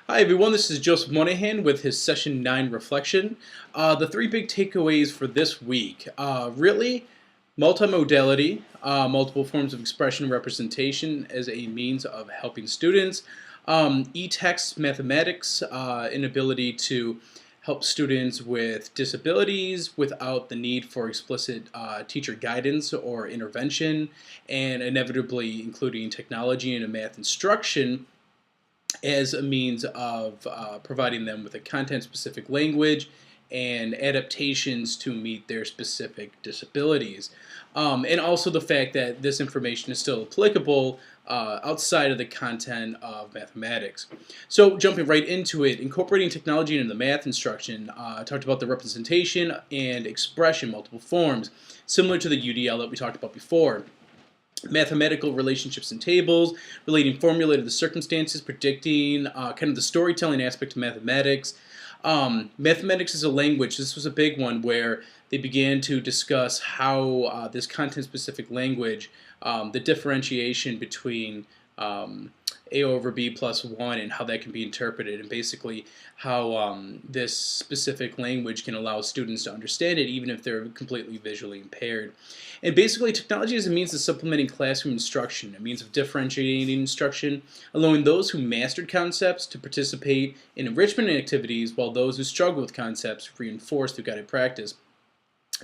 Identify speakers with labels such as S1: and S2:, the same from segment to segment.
S1: Hi everyone, this is Joseph Monahan with his Session 9 reflection. The three big takeaways for this week. Really, multimodality, multiple forms of expression and representation as a means of helping students. E-text mathematics, an ability to help students with disabilities without the need for explicit teacher guidance or intervention, and inevitably including technology in a math instruction as a means of providing them with a content-specific language and adaptations to meet their specific disabilities. And also the fact that this information is still applicable outside of the content of mathematics. So jumping right into it, incorporating technology into the math instruction, I talked about the representation and expression, multiple forms, similar to the UDL that we talked about before. Mathematical relationships and tables, relating formula to the circumstances, predicting kind of the storytelling aspect of mathematics. Mathematics is a language. This was a big one where they began to discuss how this content-specific language, the differentiation between a over b plus 1 and how that can be interpreted, and basically how this specific language can allow students to understand it even if they're completely visually impaired. And basically technology is a means of supplementing classroom instruction, a means of differentiating instruction, allowing those who mastered concepts to participate in enrichment activities while those who struggle with concepts reinforced through guided practice.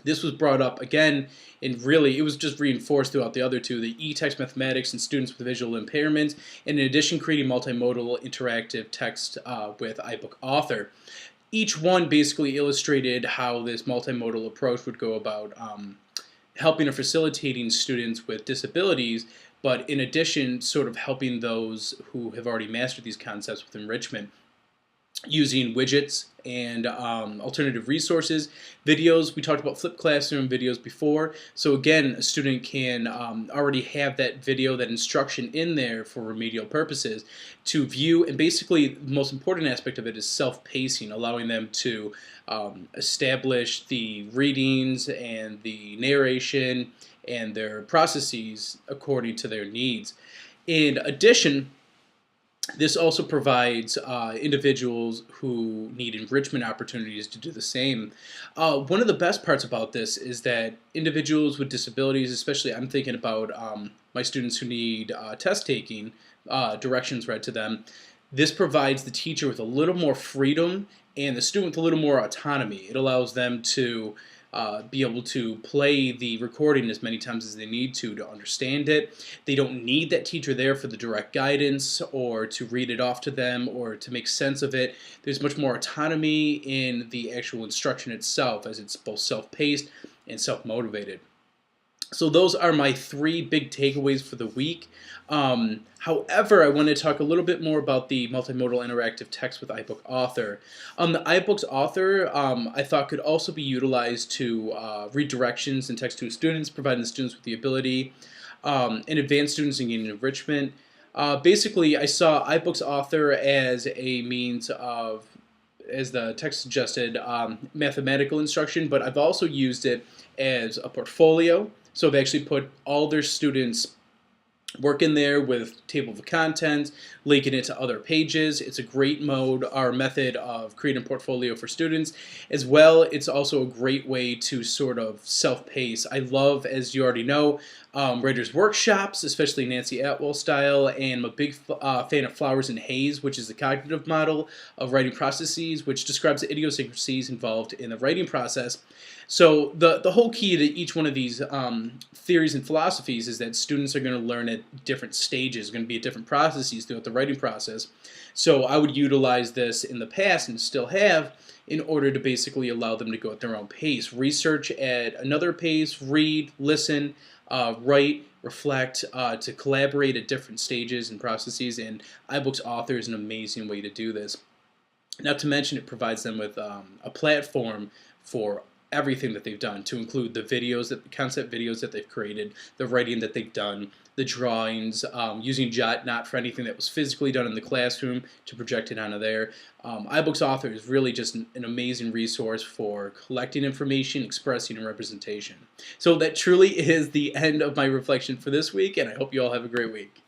S1: This was brought up again, and really it was just reinforced throughout the other two, the e-text mathematics and students with visual impairments, and in addition creating multimodal interactive text with iBook Author. Each one basically illustrated how this multimodal approach would go about helping or facilitating students with disabilities, but in addition sort of helping those who have already mastered these concepts with enrichment, using widgets and alternative resources. Videos, we talked about flipped classroom videos before, so again a student can already have that video, that instruction in there for remedial purposes to view, and basically the most important aspect of it is self-pacing, allowing them to establish the readings and the narration and their processes according to their needs. In addition, this also provides individuals who need enrichment opportunities to do the same. One of the best parts about this is that individuals with disabilities, especially I'm thinking about my students who need test taking, directions read to them, this provides the teacher with a little more freedom and the student with a little more autonomy. It allows them to be able to play the recording as many times as they need to understand it. They don't need that teacher there for the direct guidance or to read it off to them or to make sense of it. There's much more autonomy in the actual instruction itself, as it's both self-paced and self-motivated. So those are my three big takeaways for the week. However, I want to talk a little bit more about the multimodal interactive text with iBook Author. The iBooks Author I thought could also be utilized to read directions and text to students, providing the students with the ability, and advanced students in gaining enrichment. Basically, I saw iBooks Author as a means of, as the text suggested, mathematical instruction, but I've also used it as a portfolio. So I've actually put all their students' work in there with table of contents, linking it to other pages. It's a great method of creating a portfolio for students. As well, it's also a great way to sort of self-pace. I love, as you already know, writers' workshops, especially Nancy Atwell style, and I'm a big fan of Flowers and Haze, which is the cognitive model of writing processes, which describes the idiosyncrasies involved in the writing process. So the whole key to each one of these theories and philosophies is that students are going to learn at different stages, going to be at different processes throughout the writing process. So I would utilize this in the past and still have in order to basically allow them to go at their own pace. Research at another pace, read, listen, write, reflect, to collaborate at different stages and processes, and iBooks Author is an amazing way to do this. Not to mention it provides them with a platform for everything that they've done, to include the videos, the concept videos that they've created, the writing that they've done, the drawings, using Jotnot for anything that was physically done in the classroom to project it onto there. iBooks Author is really just an amazing resource for collecting information, expressing, and representation. So that truly is the end of my reflection for this week, and I hope you all have a great week.